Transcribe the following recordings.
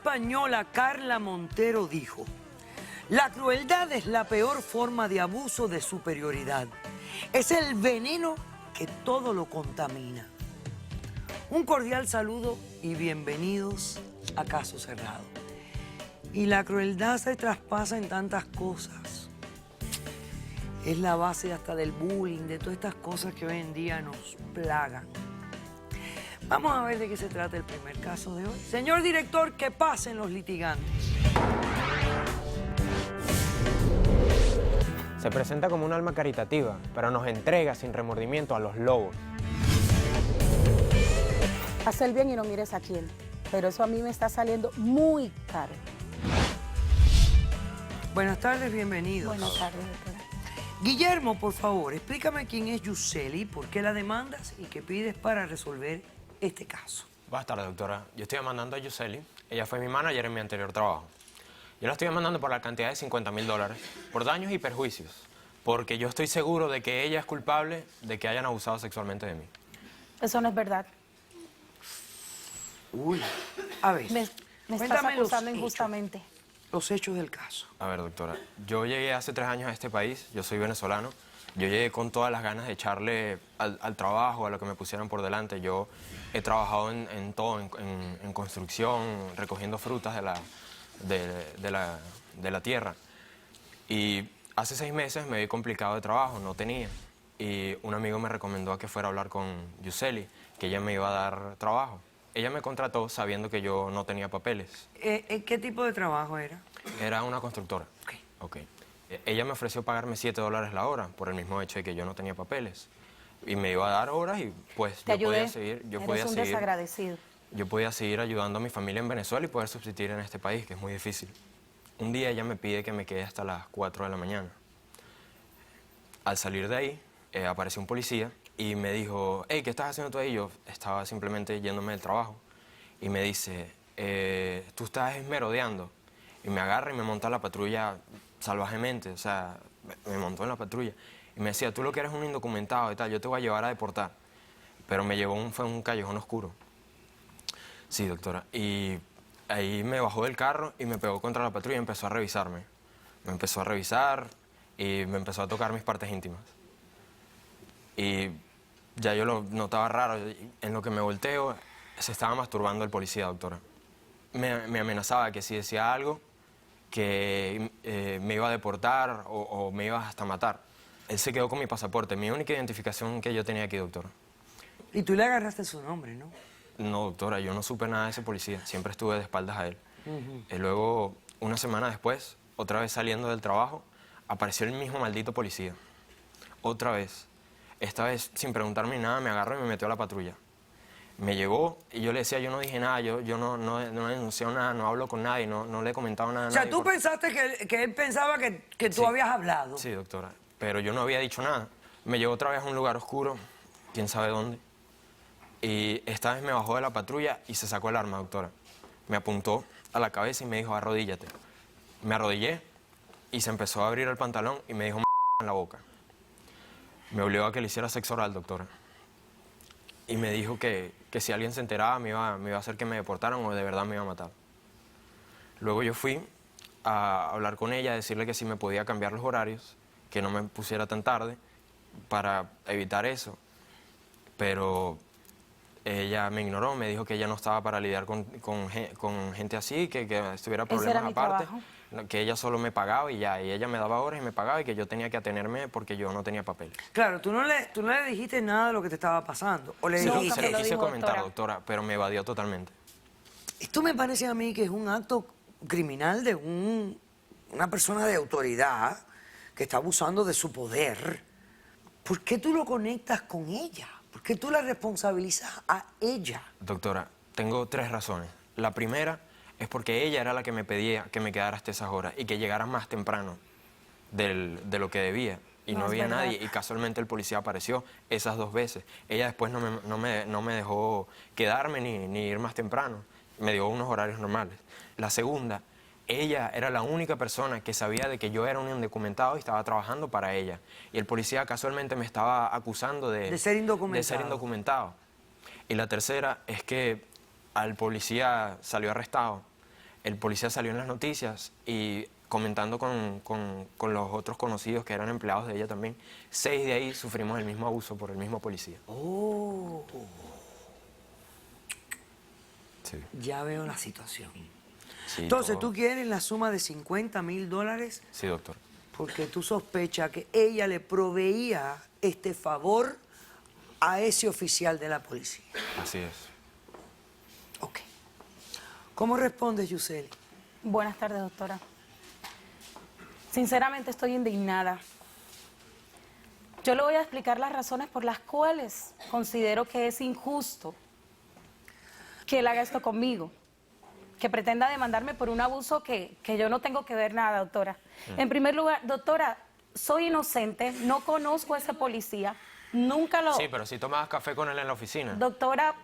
española Carla Montero dijo: la crueldad es la peor forma de abuso de superioridad. Es el veneno que todo lo contamina. Un cordial saludo y bienvenidos a Caso Cerrado. Y la crueldad se traspasa en tantas cosas. Es la base hasta del bullying, de todas estas cosas que hoy en día nos plagan. Vamos a ver de qué se trata el primer caso de hoy. Señor director, que pasen los litigantes. Se presenta como un alma caritativa, pero nos entrega sin remordimiento a los lobos. Haz el bien y no mires a quién, pero eso a mí me está saliendo muy caro. Buenas tardes, bienvenidos. Buenas tardes, doctora. Guillermo, por favor, explícame quién es Yuseli, por qué la demandas y qué pides para resolver este caso. Buenas tardes, doctora. Yo estoy demandando a Yuseli. Ella fue mi manager en mi anterior trabajo. Yo la estoy demandando por la cantidad de $50.000 por daños y perjuicios, porque yo estoy seguro de que ella es culpable de que hayan abusado sexualmente de mí. Eso no es verdad. Uy, a ver, Me estás cuéntame acusando injustamente. Los hechos del caso. A ver, doctora, yo llegué hace 3 años a este país, yo soy venezolano, yo llegué con todas las ganas de echarle al trabajo, a lo que me pusieran por delante. Yo he trabajado en todo, en construcción, recogiendo frutas de la tierra. Y hace 6 meses me vi complicado de trabajo, no tenía. Y un amigo me recomendó a que fuera a hablar con Yuseli, que ella me iba a dar trabajo. Ella me contrató sabiendo que yo no tenía papeles. ¿Qué tipo de trabajo era? Era una constructora. Ok. Ella me ofreció pagarme $7 la hora por el mismo hecho de que yo no tenía papeles. Y me iba a dar horas y pues Te yo podía ayudé. seguir. Eres un desagradecido. Yo podía seguir ayudando a mi familia en Venezuela y poder subsistir en este país, que es muy difícil. Un día ella me pide que me quede hasta las 4 de la mañana. Al salir de ahí, apareció un policía y me dijo: hey, ¿qué estás haciendo tú ahí? Yo estaba simplemente yéndome del trabajo. Y me dice: tú estás merodeando. Y me agarra y me monta a la patrulla salvajemente, o sea, me montó en la patrulla. Y me decía: tú lo que eres un indocumentado y tal, yo te voy a llevar a deportar. Pero me llevó fue un callejón oscuro. Sí, doctora. Y ahí me bajó del carro y me pegó contra la patrulla y empezó a revisarme. Me empezó a revisar y me empezó a tocar mis partes íntimas. Y ya yo lo notaba raro. En lo que me volteo, se estaba masturbando el policía, doctora. Me amenazaba que si decía algo, que me iba a deportar o me iba hasta matar. Él se quedó con mi pasaporte, mi única identificación que yo tenía aquí, doctora. Y tú le agarraste su nombre, ¿no? No, doctora, yo no supe nada de ese policía. Siempre estuve de espaldas a él. Y luego, una semana después, otra vez saliendo del trabajo, apareció el mismo maldito policía. Otra vez. Esta vez, sin preguntarme nada, me agarró y me metió a la patrulla. Me llevó y yo le decía: yo no dije nada, yo no denuncié nada, no hablo con nadie, no le he comentado nada a nadie. O sea, tú pensaste que él pensaba que tú habías hablado. Sí, doctora, pero yo no había dicho nada. Me llevó otra vez a un lugar oscuro, quién sabe dónde. Y esta vez me bajó de la patrulla y se sacó el arma, doctora. Me apuntó a la cabeza y me dijo: arrodíllate. Me arrodillé y se empezó a abrir el pantalón y me dijo en la boca. Me obligó a que le hiciera sexo oral, doctora. Y me dijo que si alguien se enteraba me iba a hacer que me deportaran o de verdad me iba a matar. Luego yo fui a hablar con ella, a decirle que si me podía cambiar los horarios, que no me pusiera tan tarde para evitar eso. Pero ella me ignoró, me dijo que ella no estaba para lidiar con gente así, que estuviera problemas aparte, que ella solo me pagaba y ya, y ella me daba horas y me pagaba y que yo tenía que atenerme porque yo no tenía papeles. Claro, tú no le dijiste nada de lo que te estaba pasando. ¿O le Sí, dijiste? se lo quise comentar, doctora, pero me evadió totalmente. Esto me parece a mí que es un acto criminal de una persona de autoridad que está abusando de su poder. ¿Por qué tú lo conectas con ella? ¿Por qué tú la responsabilizas a ella? Doctora, tengo 3 razones. La primera es porque ella era la que me pedía que me quedara hasta esas horas y que llegara más temprano de lo que debía. Y no había nadie, y casualmente el policía apareció esas 2 veces. Ella después no me dejó quedarme ni ir más temprano. Me dio unos horarios normales. La segunda, ella era la única persona que sabía de que yo era un indocumentado y estaba trabajando para ella. Y el policía casualmente me estaba acusando de ser indocumentado. De ser indocumentado. Y la tercera es que al policía salió arrestado el policía salió en las noticias y comentando con los otros conocidos que eran empleados de ella también, 6 de ahí sufrimos el mismo abuso por el mismo policía. Oh, Sí. ya veo la situación. Sí, Entonces, todo. ¿tú quieres la suma de $50,000 Sí, doctor. porque tú sospechas que ella le proveía este favor a ese oficial de la policía? Así es. Ok. ¿Cómo respondes, Yuseli? Buenas tardes, doctora. Sinceramente estoy indignada. Yo le voy a explicar las razones por las cuales considero que es injusto que él haga esto conmigo, que pretenda demandarme por un abuso que yo no tengo que ver nada, doctora. En primer lugar, doctora, soy inocente, no conozco a ese policía, nunca lo... Sí, pero si tomabas café con él en la oficina. Doctora,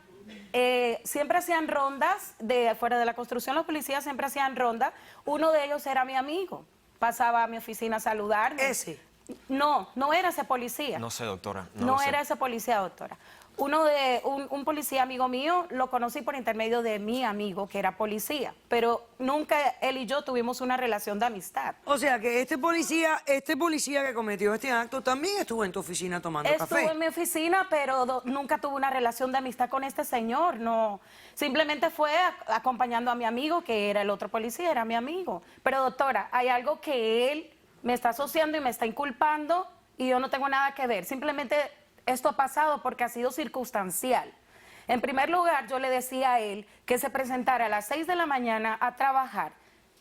siempre hacían rondas, fuera de la construcción los policías siempre hacían rondas, uno de ellos era mi amigo, pasaba a mi oficina a saludarme. ¿Ese? No, no era ese policía. No sé, doctora. No lo sé. era ese policía, doctora. Un policía amigo mío, lo conocí por intermedio de mi amigo, que era policía, pero nunca él y yo tuvimos una relación de amistad. O sea que este policía que cometió este acto también estuvo en tu oficina tomando Estuvo café. en mi oficina, pero nunca tuve una relación de amistad con este señor, no. Simplemente fue acompañando a mi amigo, que era el otro policía, era mi amigo. Pero doctora, hay algo que él me está asociando y me está inculpando y yo no tengo nada que ver. Simplemente esto ha pasado porque ha sido circunstancial. En primer lugar, yo le decía a él que se presentara a las 6 de la mañana a trabajar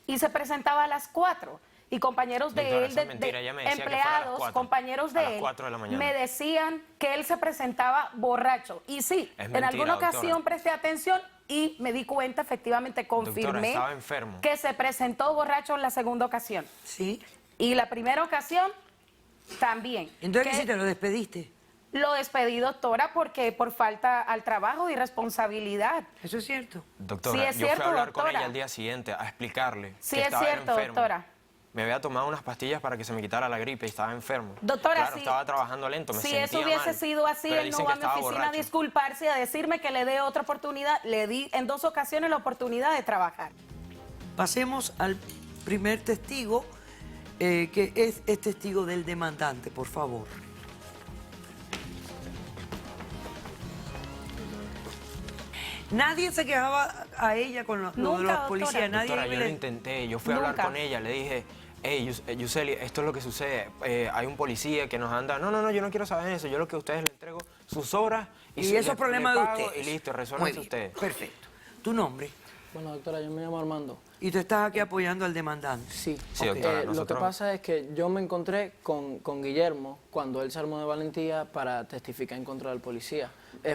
y se presentaba a las 4. Y compañeros de Doctora, él, eso es mentira. Ella me decía que fuera a las empleados, 4, compañeros a de las él, 4 de la mañana. me decían que él se presentaba borracho. Y sí, Es en mentira, alguna ocasión doctora. presté atención y me di cuenta, efectivamente confirmé estaba enfermo. que se presentó borracho en la segunda ocasión. Sí. Y la primera ocasión también. Entonces, ¿qué Que hiciste? ¿Lo despediste? Lo despedí, doctora, porque por falta al trabajo y responsabilidad. ¿Eso es cierto? Doctora, Sí, es yo fui cierto, a hablar con doctora. ella al día siguiente a explicarle Sí, que es estaba cierto, enfermo. doctora. Me había tomado unas pastillas para que se me quitara la gripe y estaba enfermo. Doctora, claro, si, estaba trabajando lento, me si sentía eso hubiese mal, sido así, pero él no dicen va a que mi estaba oficina a borracho. disculparse y a decirme que le dé otra oportunidad. Le di en 2 ocasiones la oportunidad de trabajar. Pasemos al primer testigo, que es testigo del demandante, por favor. Nadie se quejaba a ella con lo de Nunca, los doctora. policías. Nadie Doctora, yo le- lo intenté, yo fui a hablar Nunca. con ella, le dije, hey, Yuseli, esto es lo que sucede, hay un policía que nos anda, no, yo no quiero saber eso, yo lo que a ustedes le entrego sus horas Y su- eso es le problema de pago ustedes. Y listo, Muy resuelvan bien, ustedes. perfecto. ¿Tu nombre? Bueno, doctora, yo me llamo Armando. Y tú estás aquí apoyando al demandante. Sí, Sí, doctora, Lo que nosotros- pasa es que yo me encontré con Guillermo cuando él se armó de valentía para testificar en contra del policía.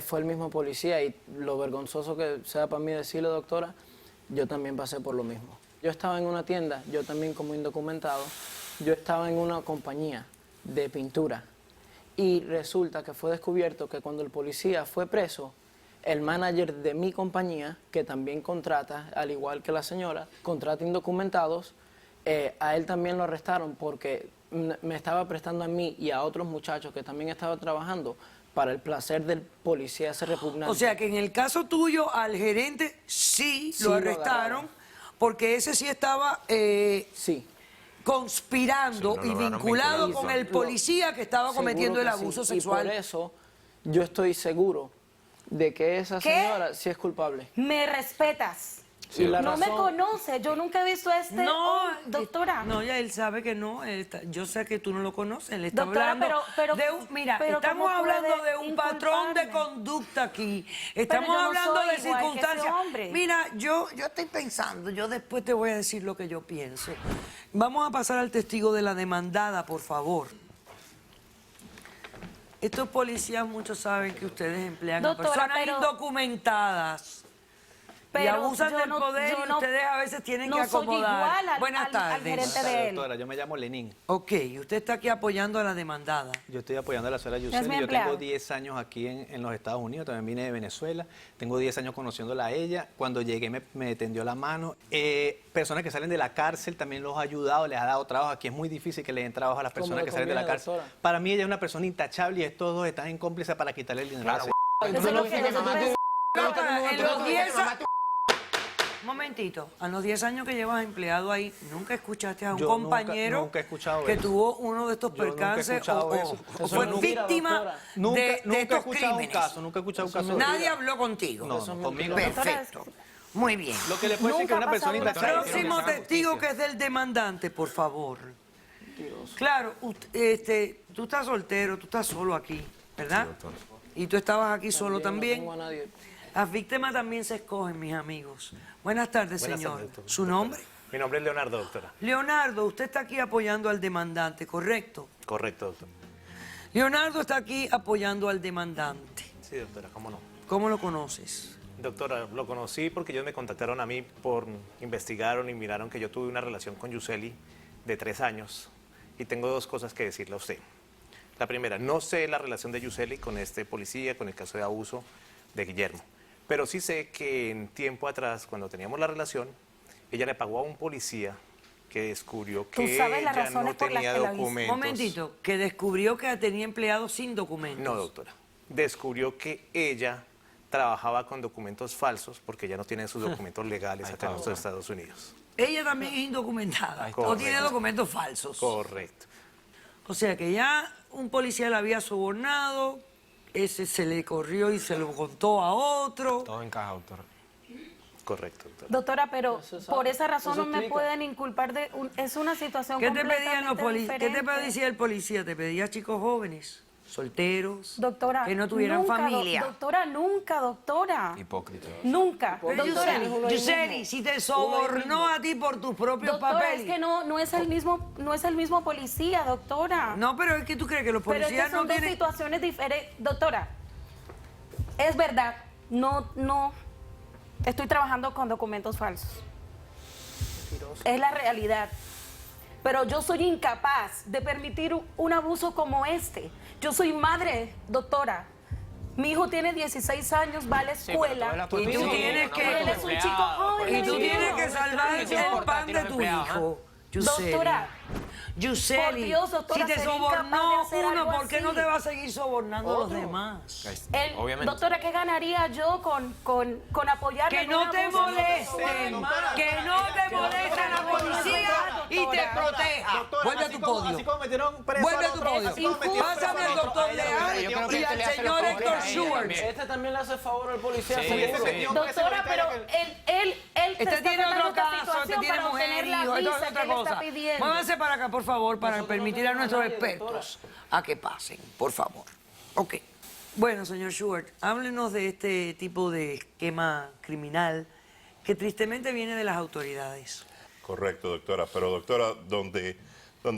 Fue el mismo policía y lo vergonzoso que sea para mí decirle, doctora, yo también pasé por lo mismo. Yo estaba en una tienda, yo también como indocumentado, yo estaba en una compañía de pintura y resulta que fue descubierto que cuando el policía fue preso, el manager de mi compañía, que también contrata, al igual que la señora, contrata indocumentados, a él también lo arrestaron porque me estaba prestando a mí y a otros muchachos que también estaban trabajando para el placer del policía ese repugnante. O sea que en el caso tuyo, al gerente sí Sí, lo lo arrestaron, agarraron. porque ese sí estaba Sí. conspirando Sí, lo y lograron vinculado vincular. con el policía que estaba Seguro cometiendo el que sí. abuso Y sexual. por eso yo estoy seguro de que esa ¿Qué? señora sí es culpable. Me respetas. Sí, Y la No me razón- conoce, yo nunca he visto a este hombre, doctora. No, ya él sabe que no. Yo sé que tú no lo conoces. Él está Doctora, hablando pero- de un. Mira, pero estamos ¿cómo hablando puede de un patrón de inculparme? conducta aquí. Estamos yo no hablando soy de igual que ese circunstancias. hombre. Mira, yo estoy pensando. Yo después te voy a decir lo que yo pienso. Vamos a pasar al testigo de la demandada, por favor. Estos policías, muchos saben que ustedes emplean Doctora, a personas pero- indocumentadas. Y Pero abusan yo del no- poder yo y no- ustedes a veces tienen no que soy acomodar. igual al- Buenas al tardes. gerente de él. Doctora, yo me llamo Lenín. Ok, usted está aquí apoyando a la demandada. Yo estoy apoyando a la señora mi Yuseli. Yo empleado. tengo 10 años aquí en los Estados Unidos, también vine de Venezuela. Tengo 10 años conociéndola a ella. Cuando llegué me tendió la mano. Personas que salen de la cárcel también los ha ayudado, les ha dado trabajo. Aquí es muy difícil que le den trabajo a las ¿Cómo personas le que salen de la conviene, cárcel. doctora? Para mí ella es una persona intachable y estos dos están en cómplice para quitarle el dinero. Claro, a la Eso es lo que En los 10 años... Momentito, a los 10 años que llevas empleado ahí, ¿nunca escuchaste a un Yo compañero nunca he escuchado que eso. tuvo uno de estos Yo nunca he percances escuchado o eso. o Eso fue es víctima doctora. Nunca, de nunca he estos escuchado crímenes? un caso, nunca he escuchado un caso. Nadie habló contigo. No, no, conmigo no. Perfecto. Muy bien. Lo que le puede decir que Nunca una ha persona pasado intachable una tiene que Próximo hacer testigo justicia. que es del demandante, por favor. Claro, tú estás soltero, tú estás solo aquí, ¿verdad? Sí, doctor. Y tú estabas aquí solo también. No tengo a nadie. Las víctimas también se escogen, mis amigos. Buenas tardes, Buenas señor. tardes, doctor. ¿Su nombre? Mi nombre es Leonardo, doctora. Leonardo, usted está aquí apoyando al demandante, ¿correcto? Correcto, doctor. Leonardo está aquí apoyando al demandante. Sí, doctora, cómo no. ¿Cómo lo conoces? Doctora, lo conocí porque ellos me contactaron a mí investigaron y miraron que yo tuve una relación con Yuseli de 3 años. Y tengo 2 cosas que decirle a usted. La primera, no sé la relación de Yuseli con este policía, con el caso de abuso de Guillermo. Pero sí sé que en tiempo atrás, cuando teníamos la relación, ella le pagó a un policía que descubrió ¿Tú que sabes las ella razones no por las tenía que la hizo? documentos. Momentito, que descubrió que tenía empleados sin documentos. No, doctora. Descubrió que ella trabajaba con documentos falsos porque ella no tiene sus documentos legales acá en los Estados Unidos. Ella también es indocumentada o tiene documentos falsos. Correcto. O sea que ya un policía la había sobornado, ese se le corrió y se lo contó a otro. Todo encaja, doctor. Correcto, doctora. Doctora, pero Eso por esa razón eso no me explica. pueden inculpar de... es una situación ¿Qué te pedían los completamente policías? ¿Qué te diferente. pedía el policía? ¿Te pedía chicos jóvenes, solteros, Doctora, que no tuvieran nunca, familia? doctora, nunca, doctora. Hipócrita. Nunca. Pero Doctora, Yuseli, si te sobornó a ti por tus propios doctora, papeles. es que no es el mismo policía, doctora. No, pero es que tú crees que los pero es policías que son no dos tienen... situaciones diferentes. Doctora, es verdad, no estoy trabajando con documentos falsos. Es la realidad. Pero yo soy incapaz de permitir un abuso como este. Yo soy madre, doctora. Mi hijo tiene 16 años, va a la escuela. Y tú tienes que... Él es un chico joven. Y tú mi tienes hijo. que salvar el pan de tu hijo. Yuseli. Doctora, Yuseli, por Dios, doctora, si te sería incapaz sobornó de hacer uno, algo ¿por qué así? no te va a seguir sobornando a los demás? Obviamente. Doctora, ¿qué ganaría yo con apoyarle? Que en no un te abuso? molesten, que no te moleste la policía y te proteja. Doctora, Vuelve a así tu como- podio. así como metieron preso Vuelve al a tu otro, podio. así como metieron preso Pásame al otro, doctor a ella Leal le metieron y preso. al señor Héctor Schubert. Este también le hace favor al policía. Sí, seguro. ese metió- Doctora, pero él te Este está tiene tratando otro esta caso, este situación tiene para mujer, obtener la hijo, esto es visa otra que le está cosa. pidiendo. Muévanse para acá, por favor, para Nosotros no permitir a tenemos nuestros a nadie, expertos a que pasen, por favor. Ok. Bueno, señor Schubert, háblenos de este tipo de esquema criminal que tristemente viene de las autoridades. Correcto, doctora. Pero, doctora, donde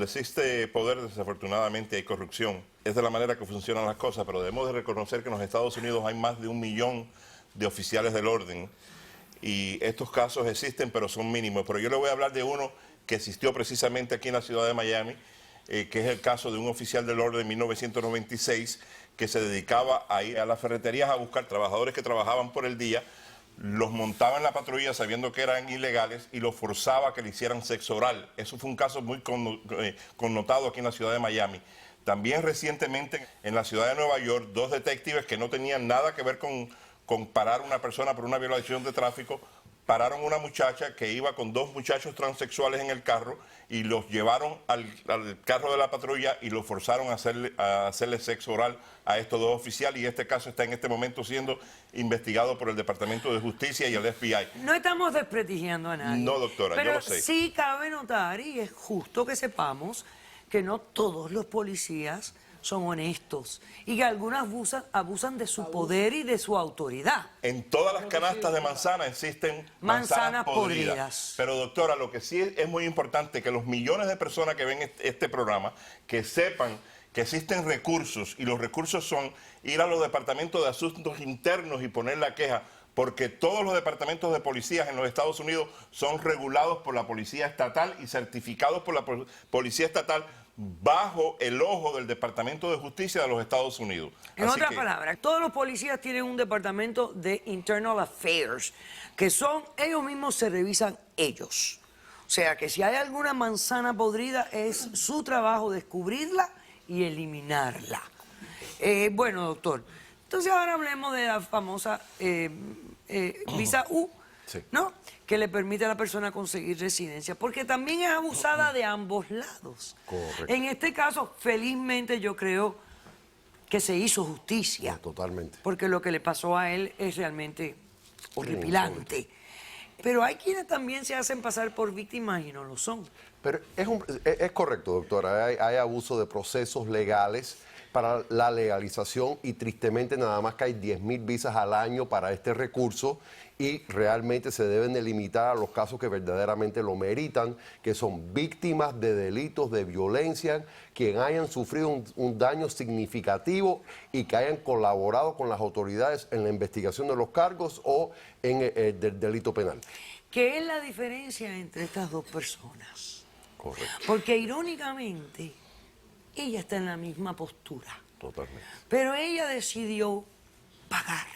existe poder, desafortunadamente hay corrupción. Es de la manera que funcionan las cosas, pero debemos de reconocer que en los Estados Unidos hay más de 1 millón de oficiales del orden. Y estos casos existen, pero son mínimos. Pero yo le voy a hablar de uno que existió precisamente aquí en la ciudad de Miami, que es el caso de un oficial del orden en 1996 que se dedicaba a ir a las ferreterías a buscar trabajadores que trabajaban por el día, los montaba en la patrulla sabiendo que eran ilegales y los forzaba a que le hicieran sexo oral. Eso fue un caso muy connotado aquí en la ciudad de Miami. También recientemente en la ciudad de Nueva York, 2 detectives que no tenían nada que ver con parar a una persona por una violación de tráfico, pararon a una muchacha que iba con 2 muchachos transexuales en el carro y los llevaron al carro de la patrulla y los forzaron a hacerle sexo oral a estos 2 oficiales, y este caso está en este momento siendo investigado por el Departamento de Justicia y el FBI. No estamos desprestigiando a nadie. No, doctora, yo pero lo sé. sí cabe notar, y es justo que sepamos, que no todos los policías son honestos y que algunos abusan de su poder y de su autoridad. En todas las canastas de manzana existen Manzanas manzanas podridas. podridas. Pero, doctora, lo que sí es muy importante que los millones de personas que ven este programa, que sepan que existen recursos, y los recursos son ir a los departamentos de asuntos internos y poner la queja, porque todos los departamentos de policías en los Estados Unidos son regulados por la policía estatal y certificados por la policía estatal bajo el ojo del Departamento de Justicia de los Estados Unidos. En Así otras que- palabras, todos los policías tienen un departamento de Internal Affairs, que son, ellos mismos se revisan ellos. O sea, que si hay alguna manzana podrida, es su trabajo descubrirla y eliminarla. Bueno, doctor, entonces ahora hablemos de la famosa visa U, Sí. ¿no? Que le permite a la persona conseguir residencia, porque también es abusada de ambos lados. Correcto. En este caso, felizmente yo creo que se hizo justicia. No, totalmente. Porque lo que le pasó a él es realmente horripilante. Pero hay quienes también se hacen pasar por víctimas y no lo son. Pero es correcto, doctora. Hay abuso de procesos legales para la legalización y tristemente nada más que hay 10.000 visas al año para este recurso y realmente se deben de limitar a los casos que verdaderamente lo meritan, que son víctimas de delitos de violencia, quien hayan sufrido un daño significativo y que hayan colaborado con las autoridades en la investigación de los cargos o en el delito penal. ¿Qué es la diferencia entre estas dos personas? Correcto, Porque irónicamente, ella está en la misma postura. totalmente. Pero ella decidió pagar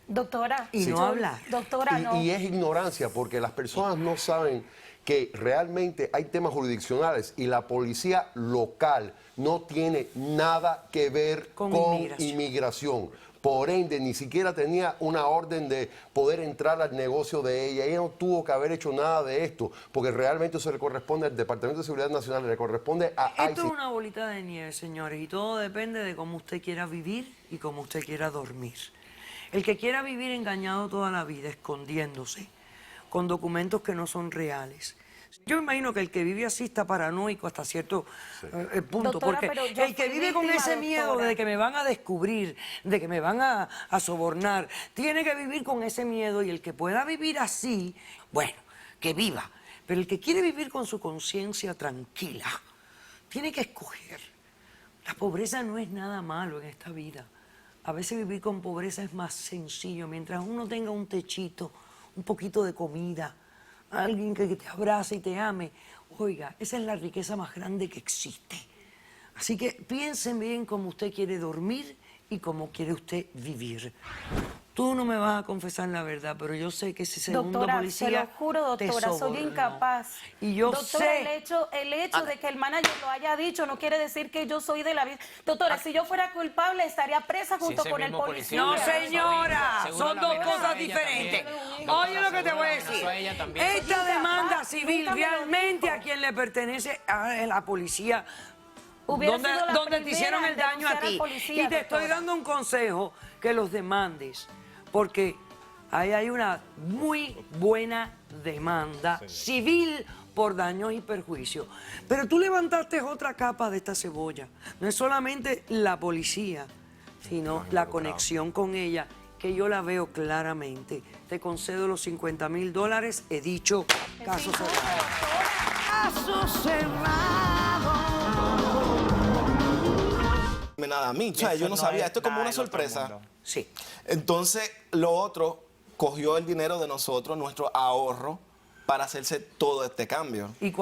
Doctora. y no hablar. Doctora, no. Y es ignorancia, porque las personas no saben que realmente hay temas jurisdiccionales y la policía local no tiene nada que ver Con con inmigración. Por ende, ni siquiera tenía una orden de poder entrar al negocio de ella. Ella no tuvo que haber hecho nada de esto, porque realmente eso le corresponde al Departamento de Seguridad Nacional, le corresponde a Esto ICE. es una bolita de nieve, señores, y todo depende de cómo usted quiera vivir y cómo usted quiera dormir. El que quiera vivir engañado toda la vida, escondiéndose, con documentos que no son reales. Yo imagino que el que vive así está paranoico hasta cierto punto, Doctora, porque pero yo el que fui vive con víctima, ese miedo doctora. de que me van a descubrir, de que me van a sobornar, tiene que vivir con ese miedo, y el que pueda vivir así, bueno, que viva. Pero el que quiere vivir con su conciencia tranquila, tiene que escoger. La pobreza no es nada malo en esta vida. A veces vivir con pobreza es más sencillo. Mientras uno tenga un techito, un poquito de comida, alguien que te abrace y te ame, oiga, esa es la riqueza más grande que existe. Así que piensen bien cómo usted quiere dormir y cómo quiere usted vivir. Tú no me vas a confesar la verdad, pero yo sé que ese segundo Doctora, policía se lo juro, te doctora, soy sobornó. incapaz. Y yo doctora, sé... el hecho de que el manager lo haya dicho no quiere decir que yo soy de la vida. Doctora, si yo fuera culpable estaría presa junto ese con el mismo policía. No, policía señora, Seguro son la dos amenazó cosas a ella diferentes. también. Oye lo que te Seguro voy a la amenazó a ella decir. también. Esta demanda Incapaz, civil nunca me lo realmente dijo. a quien le pertenece a la policía, Hubiera sido la donde te primera hicieron en el daño a denunciar al ti. policía, Y te estoy doctora. dando un consejo, que los demandes, porque ahí hay una muy buena demanda civil por daños y perjuicios. Pero tú levantaste otra capa de esta cebolla. No es solamente la policía, sino la conexión con ella, que yo la veo claramente. Te concedo los $50,000, he dicho caso cerrado. Caso cerrado. Nada a mí, o sea, yo no sabía, esto es como una sorpresa. Sí. Entonces, lo otro, cogió el dinero de nosotros, nuestro ahorro, para hacerse todo este cambio. Y